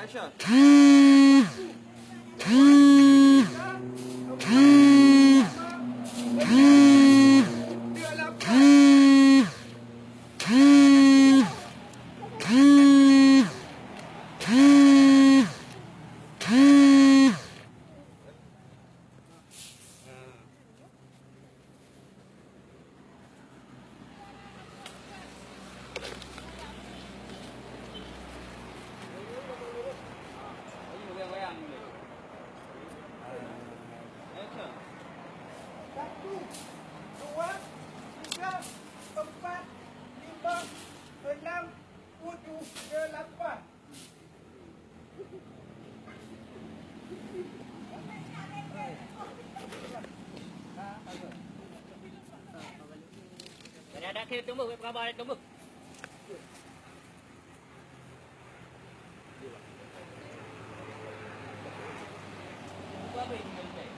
Aisyah. Satu, dua, tiga, empat, lima, enam, tujuh, delapan. Ada kita tunggu, berapa ada tunggu. Apa ini?